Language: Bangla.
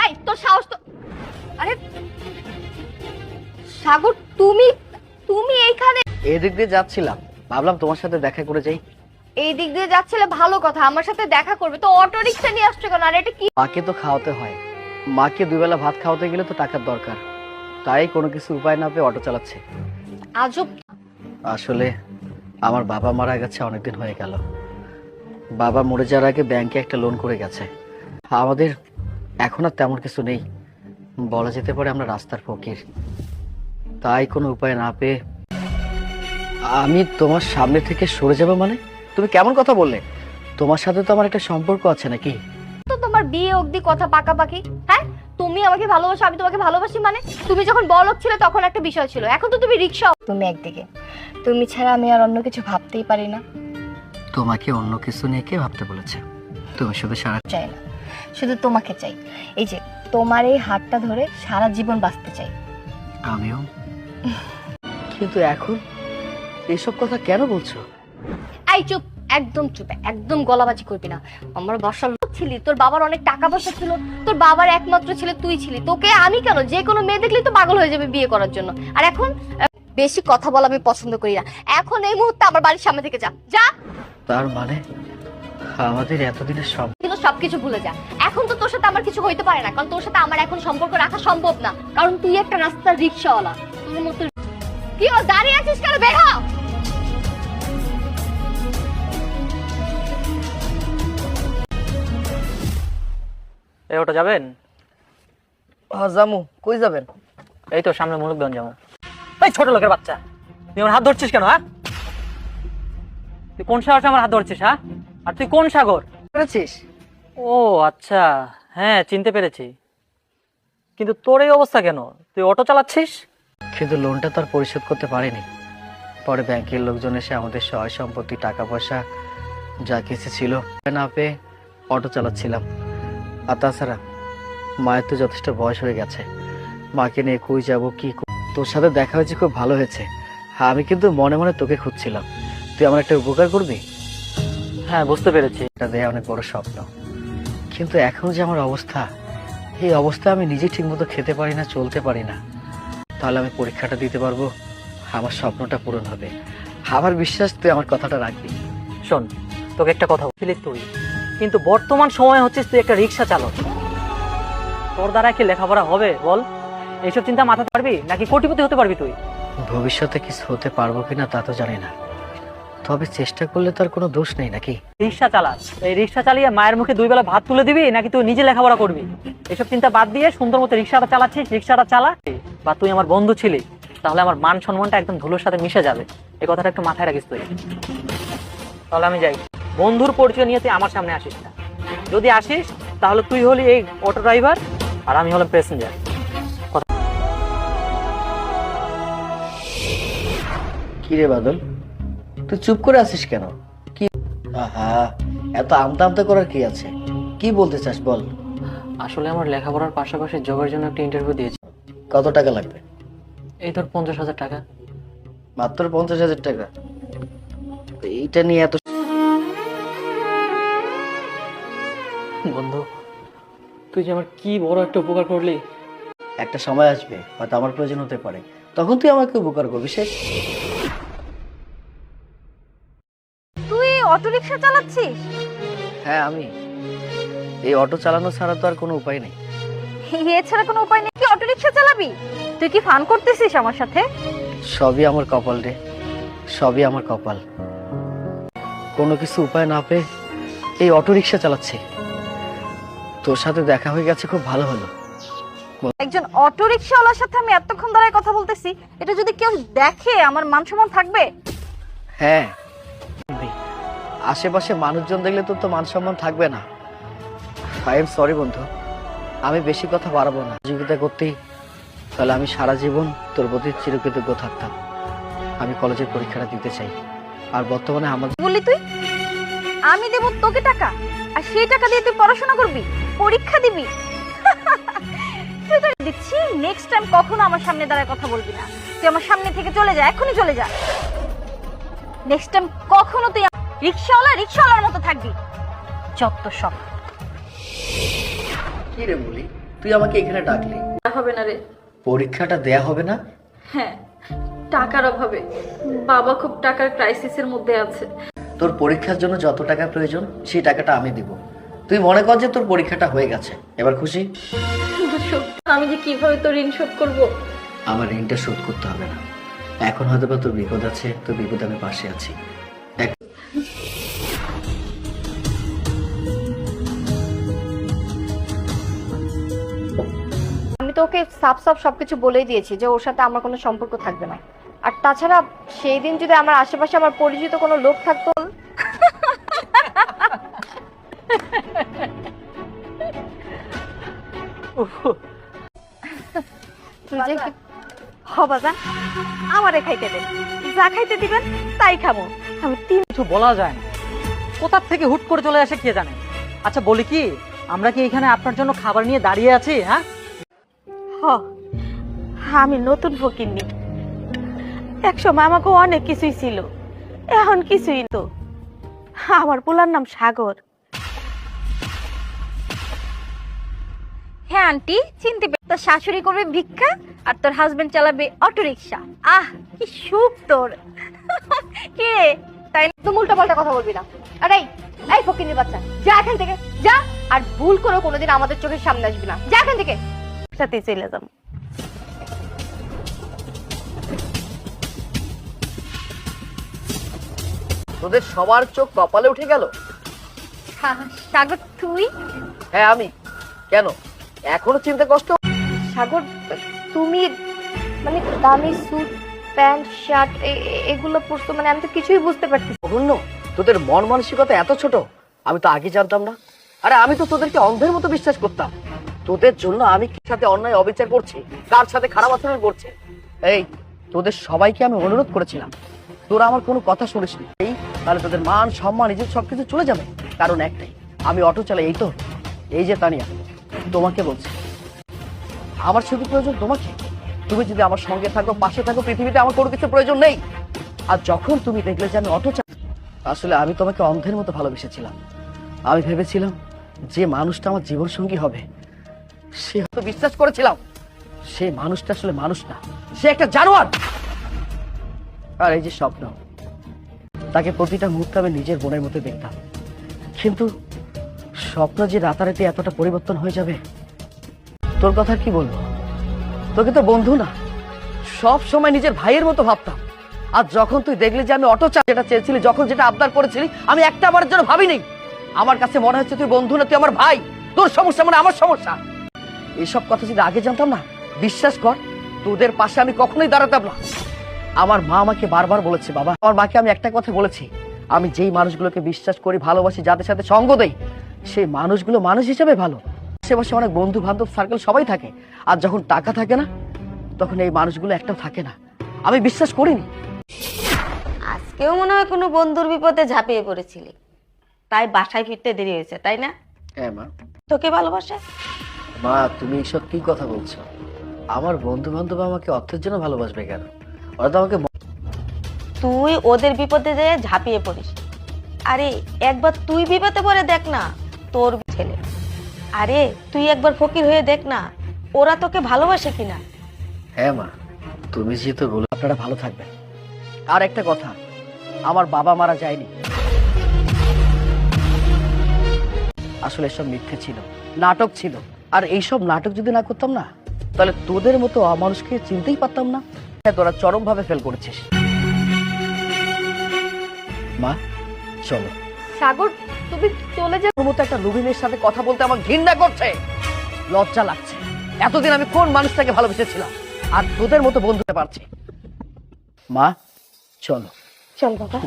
এই তোর সাহস তো, আরে সাগর তুমি তুমি এইখানে? এই দিক দিয়ে যাচ্ছিলাম, ভাবলাম তোমার সাথে দেখা করে যাই। এই দিক দিয়ে যাচ্ছিলে ভালো কথা, আমার সাথে দেখা করবে তো অটো রিকশা নিয়ে আসছো কেন? আর এটা কি? মাকে তো খাওয়াতে হয়, মাকে দুবেলা ভাত খাওয়াতে গেলে তো টাকার দরকার, তাই কোনো কিছু উপায় না পেয়ে অটো চালাচ্ছে। আজব। আসলে আমার বাবা মারা গেছে অনেকদিন হয়ে গেল। বাবা মরে যাওয়ার আগে ব্যাংকে একটা লোন করে গেছে। আমাদের এখন আর তেমন কিছু নেই, বলা যেতে পারে আমরা রাস্তার ফকির। তাই কোনো উপায় না পেয়ে আমি তোমার সামনে থেকে সরে যাবো। মানে তুমি কেমন কথা বললে? তোমার সাথে তো আমার একটা সম্পর্ক আছে নাকি? তো তোমার বিয়ে অবধি কথা পাকাপাকি। হ্যাঁ, তুমি আমাকে ভালোবাসো, আমি তোমাকে ভালোবাসি। মানে তুমি যখন বড়লোক ছিলে তখন একটা বিষয় ছিল, এখন তো তুমি রিকশা। তুমি একদিকে, তুমি ছাড়া আমি আর অন্য কিছু ভাবতেই পারি না। তোমাকে অন্য কিছু নিয়ে কে ভাবতে বলেছে? তুমি শুধু সারা চাই না, শুধু তোমাকে চাই। এই যে তোমার এই হাতটা ধরে সারা জীবন বাঁচতে চাই। আমিও। কিন্তু এখন এসব কথা কেন বলছো? এই চুপ, একদম চুপ, একদম গলাবাজি করবি না। আমার বাসার লোক ছিলি, তোর বাবার অনেক টাকা পয়সা ছিল, তোর বাবার একমাত্র ছেলে তুই ছিলি। তোকে আমি কেন, যে কোনো মেয়ে দেখলেই তো পাগল হয়ে যাবে বিয়ে করার জন্য। আর এখন বেশি কথা বলা আমি পছন্দ করি না। এখন এই মুহূর্তে আমার বাড়ির সামনে থেকে যা যা। তার মানে আমাদের এতদিনের সব কিন্তু সবকিছু ভুলে যা। এখন তো তোর সাথে আমার কিছু হইতে পারে না, কারণ তোর সাথে আমার এখন সম্পর্ক রাখা সম্ভব না, কারণ তুই একটা রাস্তার রিকশাওয়ালা। তোর মতো কি ও দাঁড়িয়ে আছিস কেন? বের হ। এই ওটা যাবেন? জামু। কই যাবেন? এই তো সামনে মুলুকগঞ্জ যাবো। এই ছোট লোকের বাচ্চা, তুই আমার হাত ধরছিস কেন? হ্যাঁ, তুই কোন সাহসে আমার হাত ধরছিস? হ্যাঁ, আর তুই কোন সাগর? পেরেছিস? ও আচ্ছা, হ্যাঁ চিনতে পেরেছি। কিন্তু তোর এই অবস্থা কেন? তুই অটো চালাচ্ছিস? কিন্তু লোনটা তো আর পরিশোধ করতে পারিনি। পরে ব্যাংকের লোকজন এসে আমাদের সহায় সম্পত্তি, টাকা পয়সা যা কিছু ছিল না পেয়ে অটো চালাচ্ছিলাম। আর তাছাড়া মায়ের তো যথেষ্ট বয়স হয়ে গেছে, মাকে নিয়ে কই যাবো কি। তোর সাথে দেখা হয়েছে, খুব ভালো হয়েছে। হ্যাঁ, আমি কিন্তু মনে মনে তোকে খুঁজছিলাম। তুই আমার একটা উপকার করবি? হ্যাঁ বুঝতে পেরেছি। এটা দেয় অনেক বড় স্বপ্ন, কিন্তু এখন যে আমার অবস্থা, এই অবস্থা আমি নিজে ঠিক মতো খেতে পারি না, চলতে পারি না। তাহলে আমি পরীক্ষাটা দিতে পারবো, আমার স্বপ্নটা পূরণ হবে। আমার বিশ্বাস তুই আমার কথাটা রাখবি। শোন, তোকে একটা কথা বলছিলি তুই, কিন্তু বর্তমান সময় হচ্ছে তুই একটা রিক্সা চালক। তোর দ্বারা কি লেখাপড়া হবে বল? এইসব চিন্তা মাথাতে পারবি নাকি কোটিপতি হতে পারবি তুই? ভবিষ্যতে কিছু হতে পারবো কিনা তা তো জানি না, তবে চেষ্টা করলে তার কোনো দোষ নেই নাকি? রিক্সা চালাস, এই রিক্সা চালিয়ে মায়ের মুখে দুই বেলা ভাত তুলে দিবি নাকি তুই নিজে লেখাপড়া করবি? এসব চিন্তা বাদ দিয়ে সুন্দর মতো রিক্সাটা চালাচ্ছিস, রিক্সাটা চালা। বা তুই আমার বন্ধু ছিলি, তাহলে আমার মান সম্মানটা একদম ধুলোর সাথে মিশে যাবে। এই কথাটা একটু মাথায় রাখিস তুই। তাহলে আমি যাই, বন্ধুর পরিচয় নিয়ে তুই আমার সামনে আসিস না। যদি আসিস তাহলে তুই হলি এই অটো ড্রাইভার আর আমি হলাম প্যাসেঞ্জার। কি রে বাদল, তুই চুপ করে আছিস কেন? কি আহা, এত আমতা আমতা করার কি আছে? কি বলতে চাস বল। আসলে আমার লেখাপড়ার পাশাপাশি জবের জন্য একটা ইন্টারভিউ দিয়েছি। কত টাকা লাগবে? এই ধর 50,000 টাকা। মাত্র 50,000 টাকা? এইটা নিয়ে এত? বন্ধু, তুই যে আমার কি বড় একটা উপকার করলি। একটা সময় আসবে হয়তো আমার প্রয়োজন হতে পারে, তখন তুই আমাকে উপকার করবি। শেষ। তুই অটো রিকশা চালাচ্ছিস? হ্যাঁ, আমি। এই অটো চালানো ছাড়া তো আর কোনো উপায় নেই। এছাড়া কোনো উপায় নেই? কি অটো রিকশা চালাবি? তুই কি ফান করতেছিস আমার সাথে? সবই আমার কপাল রে, সবই আমার কপাল। কোনো কিছু উপায় না পেয়ে এই অটো রিকশা চালাচ্ছি। তোর সাথে দেখা হয়ে গেছে, খুব ভালো হলো। একজন অটো রিকশাওয়ালার সাথে আমি এতক্ষণ ধরে কথা বলতেছি, এটা যদি কেউ দেখে আমার মান সম্মান থাকবে? হ্যাঁ, আশেপাশে মানুষজন দেখলে তোর তো মান সম্মান থাকবে না। আই এম সরি বন্ধু, আমি বেশি কথা বাড়াবো না। সহযোগিতা করতেই তাহলে আমি সারা জীবন তোর প্রতি চিরকৃতজ্ঞ থাকতাম। আমি কলেজের পরীক্ষাটা দিতে চাই, আর বর্তমানে আমার বললি তুই আমি দেব তোকে টাকা, আর সেই টাকা দিয়ে তুই পড়াশোনা করবি, পরীক্ষা দিবি? তুই তো দিচ্ছি, নেক্সট টাইম কখনো আমার সামনে দাঁড়ায় কথা বলবি না। তুই আমার সামনে থেকে চলে যা, এখনই চলে যা। নেক্সট টাইম কখনো তুই রিকশাওয়ালার মতো থাকবি। যত সব। কি রে বলি, তুই তুই আমাকে এখানে ডাকলি? হবে না রে। পরীক্ষাটা দেয়া হবে না? হ্যাঁ, টাকার অভাবে বাবা খুব টাকার ক্রাইসিসের মধ্যে আছে। তোর পরীক্ষার জন্য যত টাকা প্রয়োজন সেই টাকাটা আমি দিব। তুই মনে কর যে তোর পরীক্ষাটা হয়ে গেছে, এবার খুশি? কিন্তু আমি যে কিভাবে তোর ঋণ শোধ করবো? আমার ঋণটা শোধ করতে হবে না। এখন হয়তো বা তোর বিপদ আছে, তোর বিপদে আমি পাশে আছি। আমি তো ওকে সাফ সাফ সবকিছু বলেই দিয়েছি যে ওর সাথে আমার কোনো সম্পর্ক থাকবে না। আর তাছাড়া সেই দিন যদি আমার আশেপাশে আমার পরিচিত কোনো লোক থাকতো, তুই যে কি- বাবা আমারে খাইতে দেন, যা খাইতে দিবেন তাই খাবো। আমি তিন কিছু বলা যায় না, কোথা থেকে হুট করে চলে আসে কে জানে। আচ্ছা বলি কি, আমরা কি এখানে আপনার জন্য খাবার নিয়ে দাঁড়িয়ে আছি? হ্যাঁ, আমি নতুন ফকিরনি। একসময় আমাকে অনেক কিছুই ছিল, এখন কিছুই তো। আমার পোলার নাম সাগর। হ্যাঁ আন্টি চিনতে পেরে, তোর শাশুড়ি করবে ভিক্ষা আর তোর হাজবেন্ড চালাবে অটো রিক্সা। আহ কি সুখ তোর। কে তাই তো উল্টা পাল্টা কথা বলবি না। আরে এই ফকিনের বাচ্চা, যা এখান থেকে যা, আর ভুল করে কোনোদিন আমাদের চোখের সামনে আসবি না, যা এখান থেকে। সাথে চলে যাবো। তোদের সবার চোখ কপালে উঠে গেল? সাগর তুই? হ্যাঁ আমি। কেন এখনো চিনতে কষ্ট? সাগর তুমি মানে দামি স্যুট প্যান্ট শার্ট এগুলো পরতো, মানে আমি তো কিছুই বুঝতে পারছি। অনন্য, তোদের মন মানসিকতা এত ছোট, আমি তো আগে জানতাম না। আরে আমি তো তোদেরকে অন্ধের মতো বিশ্বাস করতাম। তোদের জন্য আমি কার সাথে অন্যায় অবিচার করছি, কার সাথে খারাপ আচরণ করছে। এই তোদের সবাইকে আমি অনুরোধ করেছিলাম, তোরা আমার কোনো কথা শুনিস নি। এই তাহলে তোদের মান সম্মান নিজের সবকিছু চলে যাবে। কারণ একটাই, আমি অটো চালাই। এই তো, এই যে তানিয়া, তোমাকে বলছি, আমার শুধু প্রয়োজন তোমাকে। তুমি যদি আমার সঙ্গে থাকো, পাশে থাকো, পৃথিবীতে আমার কোনো কিছু প্রয়োজন নেই। আর যখন তুমি দেখলে যে আমি অটো চালাই, আসলে আমি তোমাকে অন্ধের মতো ভালোবেসেছিলাম। আমি ভেবেছিলাম যে মানুষটা আমার জীবন সঙ্গী হবে, সে হয়তো বিশ্বাস করেছিলাম সেই মানুষটা আসলে মানুষ না, সে একটা জানোয়ার। আর এই যে স্বপ্ন, তাকে প্রতিটা মুহূর্তে আমি নিজের বোনের মতো দেখতাম। কিন্তু স্বপ্ন যে রাতারাতি এতটা পরিবর্তন হয়ে যাবে, তোর কথা কি বলবো। তোকে তো বন্ধু না, সব সময় নিজের ভাইয়ের মতো ভাবতাম। আর যখন তুই দেখলি যে আমি অটো যেটা চেয়েছিলি, যখন যেটা আবদার করেছিলি, আমি একটা বারের জন্য ভাবিনি। আমার কাছে মনে হচ্ছে তুই বন্ধু না, তুই আমার ভাই। তোর সমস্যা মানে আমার সমস্যা। এইসব কথা যদি আগে জানতাম না, বিশ্বাস কর তোদের পাশে আমি কখনোই দাঁড়াতাম না। আমার মা আমাকে বারবার বলেছে, বাবা, আমার মাকে আমি একটা কথা বলেছি, আমি যেই মানুষগুলোকে বিশ্বাস করি, ভালোবাসি, যাদের সাথে সঙ্গ দেই, সেই মানুষগুলো মানুষ হিসেবে ভালো। আশেপাশে অনেক বন্ধু বান্ধব সার্কেল সবাই থাকে, আর যখন টাকা থাকে না, তখন এই মানুষগুলো একটাও থাকে না। আমি বিশ্বাস করিনি। আজকেও মনে হয় কোনো বন্ধুর বিপদে ঝাঁপিয়ে পড়েছিলি, তাই বাসায় ফিরতে দেরি হয়েছে, তাই না? হ্যাঁ মা। তোকে ভালোবাসে? মা তুমি এইসব কি কথা বলছো? আমার বন্ধু বান্ধব আমাকে অর্থের জন্য ভালোবাসবে কেন? ওরা তো আমাকে তুই ওদের বিপদে যেয়ে ঝাঁপিয়ে পড়িস। আরে একবার তুই বিপদে পড়ে দেখ না, তোর ছেলে। আরে তুই একবার ফকির হয়ে দেখ না, ওরা তোকে ভালোবাসে কিনা। হ্যাঁ মা, তুমি যেহেতু বলো, আপনারা ভালো থাকবেন। আর একটা কথা, আমার বাবা মারা যায়নি। আসলে এসব মিথ্যে ছিল, নাটক ছিল। আর এইসব নাটক যদি না করতাম না, তাহলে তোদের মতো অমানুষকে চিনতেই পারতাম না। তোরা চরম ভাবে ফেল করেছিস। মা চলো। সাগর তুমি চলে যা। তোর মতো একটা লুবিনের সাথে কথা বলতে আমার ঘৃণা করছে, লজ্জা লাগছে। এতদিন আমি কোন মানুষটাকে ভালোবেসেছিলাম, আর তোদের মতো বন্ধু হতে পারছি। মা চলো। চল বাবা।